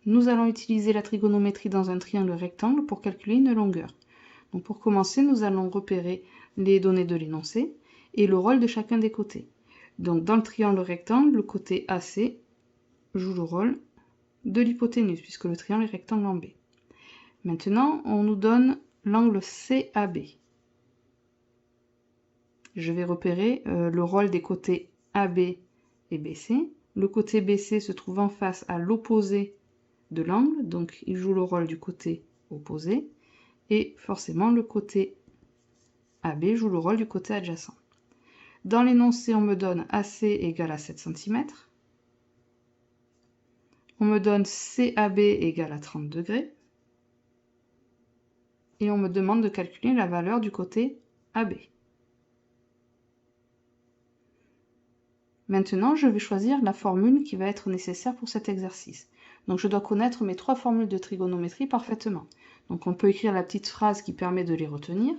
nous allons utiliser la trigonométrie dans un triangle rectangle pour calculer une longueur. Donc pour commencer, nous allons repérer les données de l'énoncé et le rôle de chacun des côtés. Donc dans le triangle rectangle, le côté AC joue le rôle de l'hypoténuse, puisque le triangle est rectangle en B. Maintenant, on nous donne l'angle CAB. Je vais repérer le rôle des côtés AB et BC. Le côté BC se trouve en face à l'opposé de l'angle, donc il joue le rôle du côté opposé. Et forcément, le côté AB joue le rôle du côté adjacent. Dans l'énoncé, on me donne AC égale à 7 cm. On me donne CAB égale à 30 degrés. Et on me demande de calculer la valeur du côté AB. Maintenant, je vais choisir la formule qui va être nécessaire pour cet exercice. Donc je dois connaître mes 3 formules de trigonométrie parfaitement. Donc on peut écrire la petite phrase qui permet de les retenir.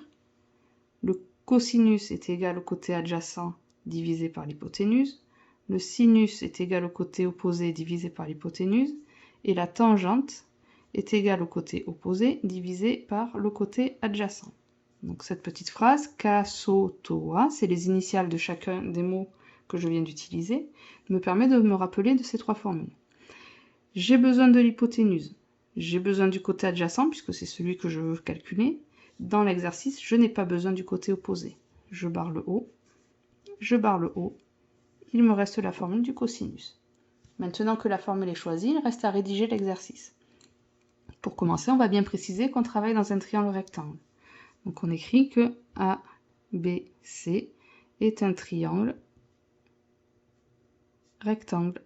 Le cosinus est égal au côté adjacent divisé par l'hypoténuse. Le sinus est égal au côté opposé divisé par l'hypoténuse. Et la tangente est égale au côté opposé divisé par le côté adjacent. Donc cette petite phrase, K-SO-TO-A, c'est les initiales de chacun des mots que je viens d'utiliser, me permet de me rappeler de ces 3 formules. J'ai besoin de l'hypoténuse, j'ai besoin du côté adjacent puisque c'est celui que je veux calculer. Dans l'exercice, je n'ai pas besoin du côté opposé. Je barre le haut, je barre le haut, il me reste la formule du cosinus. Maintenant que la formule est choisie, il reste à rédiger l'exercice. Pour commencer, on va bien préciser qu'on travaille dans un triangle rectangle. Donc on écrit que ABC est un triangle rectangle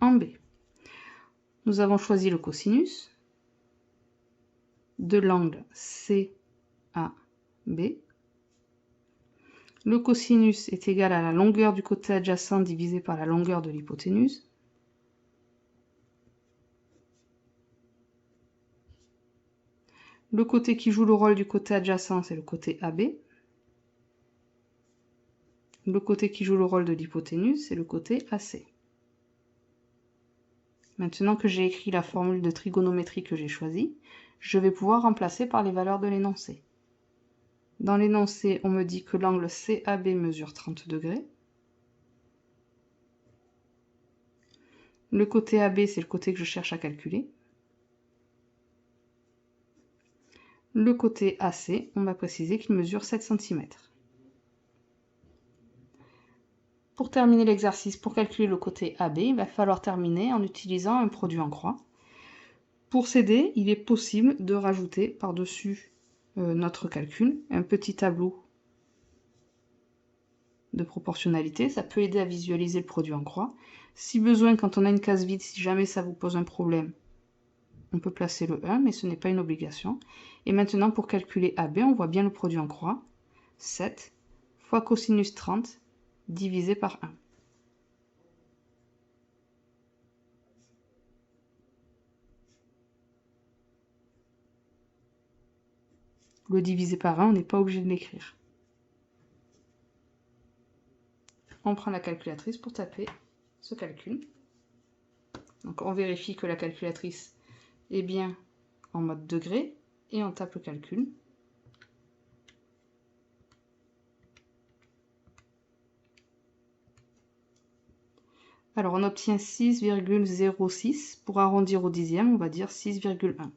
en B. Nous avons choisi le cosinus de l'angle CAB. Le cosinus est égal à la longueur du côté adjacent divisé par la longueur de l'hypoténuse. Le côté qui joue le rôle du côté adjacent, c'est le côté AB. Le côté qui joue le rôle de l'hypoténuse, c'est le côté AC. Maintenant que j'ai écrit la formule de trigonométrie que j'ai choisie, je vais pouvoir remplacer par les valeurs de l'énoncé. Dans l'énoncé, on me dit que l'angle CAB mesure 30 degrés. Le côté AB, c'est le côté que je cherche à calculer. Le côté AC, on m'a précisé qu'il mesure 7 cm. Pour terminer l'exercice, pour calculer le côté AB, il va falloir terminer en utilisant un produit en croix. Pour s'aider, il est possible de rajouter par-dessus notre calcul un petit tableau de proportionnalité. Ça peut aider à visualiser le produit en croix. Si besoin, quand on a une case vide, si jamais ça vous pose un problème, on peut placer le 1, mais ce n'est pas une obligation. Et maintenant, pour calculer AB, on voit bien le produit en croix. 7 fois cosinus 30 divisé par 1. Le divisé par 1, on n'est pas obligé de l'écrire. On prend la calculatrice pour taper ce calcul. Donc on vérifie que la calculatrice est bien en mode degré et on tape le calcul. Alors on obtient 6,06. Pour arrondir au dixième, on va dire 6,1.